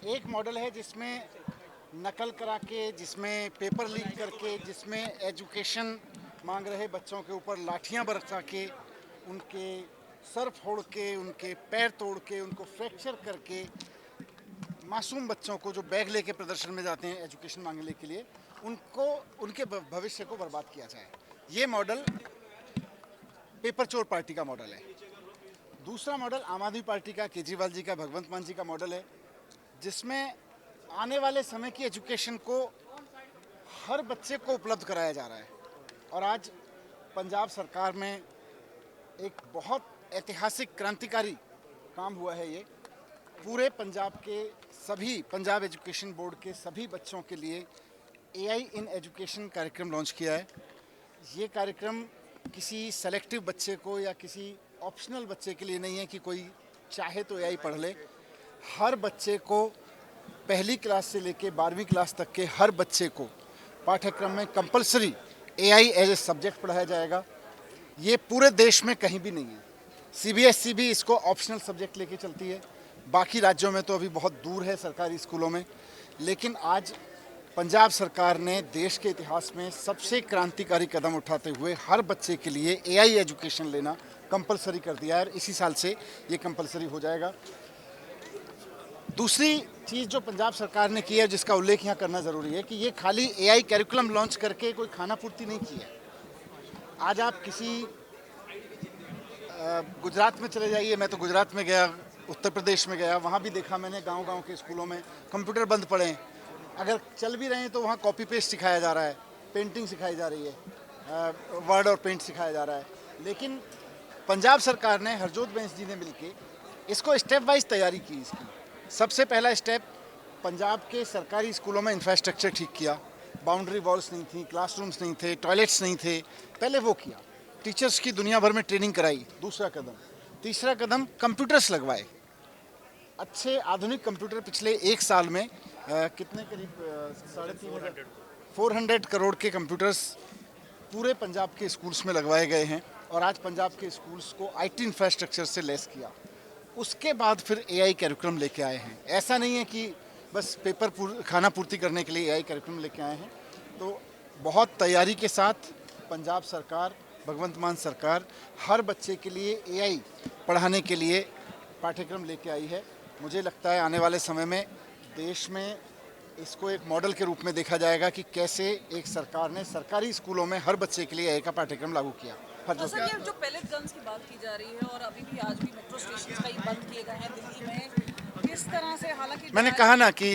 एक मॉडल है जिसमें नकल करा के, जिसमें पेपर लीक करके, जिसमें एजुकेशन मांग रहे बच्चों के ऊपर लाठियां बरसा के, उनके सर फोड़ के, उनके पैर तोड़ के, उनको फ्रैक्चर करके, मासूम बच्चों को जो बैग लेके प्रदर्शन में जाते हैं एजुकेशन मांगने के लिए, उनको उनके भविष्य को बर्बाद किया जाए। ये मॉडल पेपर चोर पार्टी का मॉडल है। दूसरा मॉडल आम आदमी पार्टी का, केजरीवाल जी का, भगवंत मान जी का मॉडल है, जिसमें आने वाले समय की एजुकेशन को हर बच्चे को उपलब्ध कराया जा रहा है। और आज पंजाब सरकार में एक बहुत ऐतिहासिक क्रांतिकारी काम हुआ है। ये पूरे पंजाब के सभी, पंजाब एजुकेशन बोर्ड के सभी बच्चों के लिए एआई इन एजुकेशन कार्यक्रम लॉन्च किया है। ये कार्यक्रम किसी सेलेक्टिव बच्चे को या किसी ऑप्शनल बच्चे के लिए नहीं है कि कोई चाहे तो एआई पढ़ ले। हर बच्चे को पहली क्लास से लेकर 12वीं क्लास तक के हर बच्चे को पाठ्यक्रम में compulsory AI as a subject पढ़ाया जाएगा। ये पूरे देश में कहीं भी नहीं है। सीबीएसई भी इसको ऑप्शनल सब्जेक्ट लेके चलती है, बाकी राज्यों में तो अभी बहुत दूर है सरकारी स्कूलों में। लेकिन आज पंजाब सरकार ने देश के इतिहास में सबसे क्रांतिकारी कदम उठाते हुए हर बच्चे के लिए एआई एजुकेशन लेना कंपलसरी कर दिया है और इसी साल से ये कंपलसरी हो जाएगा। दूसरी चीज़ जो पंजाब सरकार ने की है, जिसका उल्लेख यहाँ करना ज़रूरी है, कि ये खाली एआई करिकुलम लॉन्च करके कोई खाना पूर्ति नहीं की है। आज आप किसी गुजरात में चले जाइए, मैं तो गुजरात में गया, उत्तर प्रदेश में गया, वहाँ भी देखा मैंने गांव-गांव के स्कूलों में कंप्यूटर बंद पड़े हैं। अगर चल भी रहे हैं तो वहाँ कॉपी पेस्ट सिखाया जा रहा है, पेंटिंग सिखाई जा रही है, वर्ड और पेंट सिखाया जा रहा है। लेकिन पंजाब सरकार ने, हरजोत बैंस जी ने मिलके इसको स्टेप वाइज तैयारी की। इसकी सबसे पहला स्टेप, पंजाब के सरकारी स्कूलों में इंफ्रास्ट्रक्चर ठीक किया। बाउंड्री वॉल्स नहीं थी, क्लासरूम्स नहीं थे, टॉयलेट्स नहीं थे, पहले वो किया। टीचर्स की दुनिया भर में ट्रेनिंग कराई, दूसरा कदम। तीसरा कदम, कंप्यूटर्स लगवाए, अच्छे आधुनिक कंप्यूटर। पिछले एक साल में कितने करीब 400 करोड़ के कंप्यूटर्स पूरे पंजाब के स्कूल्स में लगवाए गए हैं। और आज पंजाब के स्कूल्स को आईटी इंफ्रास्ट्रक्चर से लेस किया। उसके बाद फिर एआई कैरिकुलम लेके आए हैं। ऐसा नहीं है कि बस पेपर खाना पूर्ति करने के लिए एआई कैरिकुलम लेके आए हैं। तो बहुत तैयारी के साथ पंजाब सरकार, भगवंत मान सरकार हर बच्चे के लिए एआई पढ़ाने के लिए पाठ्यक्रम लेके आई है। मुझे लगता है आने वाले समय में देश में इसको एक मॉडल के रूप में देखा जाएगा कि कैसे एक सरकार ने सरकारी स्कूलों में हर बच्चे के लिए एआई का पाठ्यक्रम लागू किया। तो सर, ये जो पैलेट गन्स की बात की जा रही है और अभी भी आज भी मेट्रो स्टेशन कई बंद किए गए हैं दिल्ली में, किस तरह से, हालांकि मैंने कहा ना कि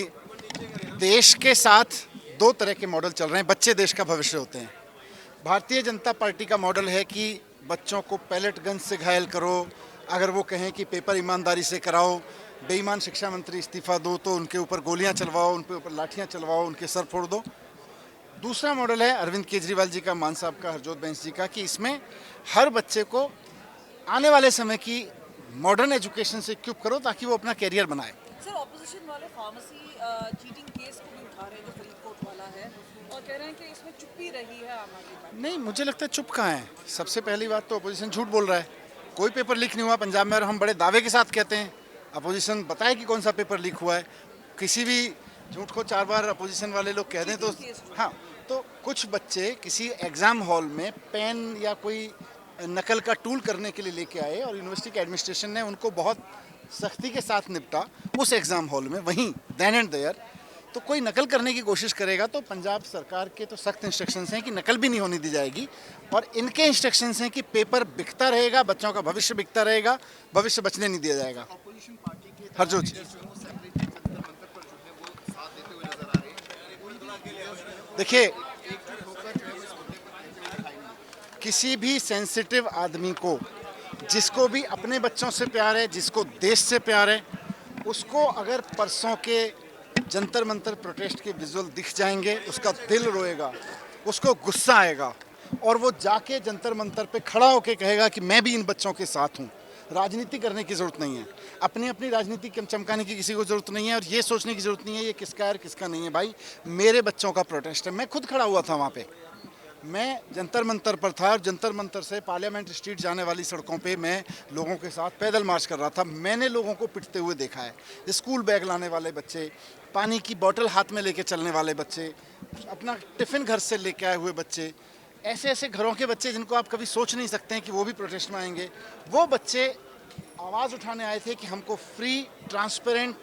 देश के साथ दो तरह के मॉडल चल रहे हैं। बच्चे देश का भविष्य होते हैं। भारतीय जनता पार्टी का मॉडल है कि बच्चों को पैलेट गन से घायल करो, अगर वो कहें कि पेपर ईमानदारी से कराओ, बेईमान शिक्षा मंत्री इस्तीफा दो तो उनके ऊपर गोलियां चलवाओ, उनके ऊपर लाठियां चलवाओ, उनके सर फोड़ दो। दूसरा मॉडल है अरविंद केजरीवाल जी का, मान साहब का, हरजोत बैंस जी का, कि इसमें हर बच्चे को आने वाले समय की मॉडर्न एजुकेशन से इक्विप करो ताकि वो अपना कैरियर बनाए। सर, ऑपोजिशन वाले फार्मेसी चीटिंग केस को भी उठा रहे हैं जो फरीदकोट वाला है, और कह रहे हैं कि इसमें चुप्पी रही है आम आदमी पार्टी। नहीं, मुझे लगता है चुप कहाँ है। सबसे पहली बात तो अपोजिशन झूठ बोल रहा है। कोई पेपर लीक नहीं हुआ पंजाब में, और हम बड़े दावे के साथ कहते हैं अपोजिशन बताए कि कौन सा पेपर लीक हुआ है। किसी भी झूठ को 4 बार अपोजिशन वाले लोग कह दें तो हाँ। तो कुछ बच्चे किसी एग्ज़ाम हॉल में पेन या कोई नकल का टूल करने के लिए लेके आए और यूनिवर्सिटी के एडमिनिस्ट्रेशन ने उनको बहुत सख्ती के साथ निपटा उस एग्ज़ाम हॉल में, वहीं देन एंड देयर। तो कोई नकल करने की कोशिश करेगा तो पंजाब सरकार के तो सख्त इंस्ट्रक्शंस हैं कि नकल भी नहीं होने दी जाएगी। और इनके इंस्ट्रक्शंस हैं कि पेपर बिकता रहेगा, बच्चों का भविष्य बिकता रहेगा, भविष्य बचने नहीं दिया जाएगा। हरजोत जी, देखिए, किसी भी सेंसिटिव आदमी को, जिसको भी अपने बच्चों से प्यार है, जिसको देश से प्यार है, उसको अगर परसों के जंतर मंतर प्रोटेस्ट के विजुअल दिख जाएंगे, उसका दिल रोएगा, उसको गुस्सा आएगा और वो जाके जंतर मंतर पे खड़ा होके कहेगा कि मैं भी इन बच्चों के साथ हूँ। राजनीति करने की ज़रूरत नहीं है, अपनी अपनी राजनीति चमकाने की किसी को ज़रूरत नहीं है, और ये सोचने की ज़रूरत नहीं है ये किसका है और किसका नहीं है। भाई, मेरे बच्चों का प्रोटेस्ट है, मैं खुद खड़ा हुआ था वहाँ पे, मैं जंतर मंतर पर था और जंतर मंतर से पार्लियामेंट स्ट्रीट जाने वाली सड़कों पे मैं लोगों के साथ पैदल मार्च कर रहा था। मैंने लोगों को पिटते हुए देखा है, स्कूल बैग लाने वाले बच्चे, पानी की बोतल हाथ में लेके चलने वाले बच्चे, अपना टिफ़िन घर से लेके आए हुए बच्चे, ऐसे ऐसे घरों के बच्चे जिनको आप कभी सोच नहीं सकते हैं कि वो भी प्रोटेस्ट में आएंगे। वो बच्चे आवाज़ उठाने आए थे कि हमको फ्री, ट्रांसपेरेंट,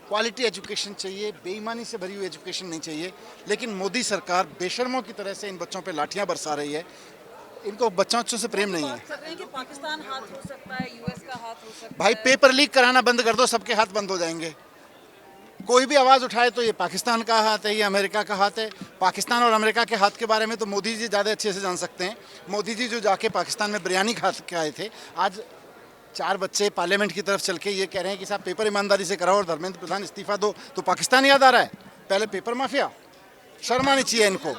क्वालिटी एजुकेशन चाहिए, बेईमानी से भरी हुई एजुकेशन नहीं चाहिए। लेकिन मोदी सरकार बेशर्मों की तरह से इन बच्चों पे लाठियां बरसा रही है। इनको बच्चों से प्रेम नहीं है। बात कर रहे हैं कि पाकिस्तान हाथ हो सकता है, यूएस का हाथ हो सकता भाई है। पेपर लीक कराना बंद कर दो, सबके हाथ बंद हो जाएंगे। कोई भी आवाज़ उठाए तो ये पाकिस्तान का हाथ है, ये अमेरिका का हाथ है। पाकिस्तान और अमेरिका के हाथ के बारे में तो मोदी जी ज़्यादा अच्छे से जान सकते हैं। मोदी जी जो जाके पाकिस्तान में बिरयानी खा के आए थे, आज 4 बच्चे पार्लियामेंट की तरफ चल के ये कह रहे हैं कि साहब पेपर ईमानदारी से कराओ और धर्मेंद्र प्रधान इस्तीफा दो, तो पाकिस्तान याद आ रहा है। पहले पेपर माफिया, शर्म आनी चाहिए इनको।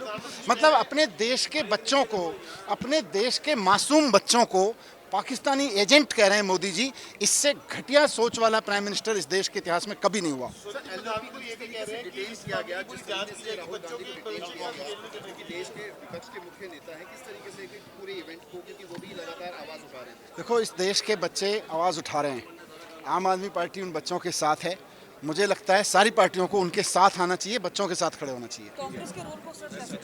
मतलब अपने देश के बच्चों को, अपने देश के मासूम बच्चों को पाकिस्तानी एजेंट कह रहे हैं मोदी जी। इससे घटिया सोच वाला प्राइम मिनिस्टर इस देश के इतिहास में कभी नहीं हुआ। एलजेपी को ये भी कह रहे हैं कि डिटेन किया गया, जिस तरीके से राहुल गांधी को डिटेन किया गया, कि देश के विपक्ष के मुख्य नेता हैं, किस तरीके से कि पूरे इवेंट को, क्योंकि वो भी लगातार आवाज उठा रहे थे। देखो, इस देश के बच्चे आवाज़ उठा रहे हैं, आम आदमी पार्टी उन बच्चों के साथ है। मुझे लगता है सारी पार्टियों को उनके साथ आना चाहिए, बच्चों के साथ खड़े होना चाहिए। कांग्रेस के रोल को सर कैसे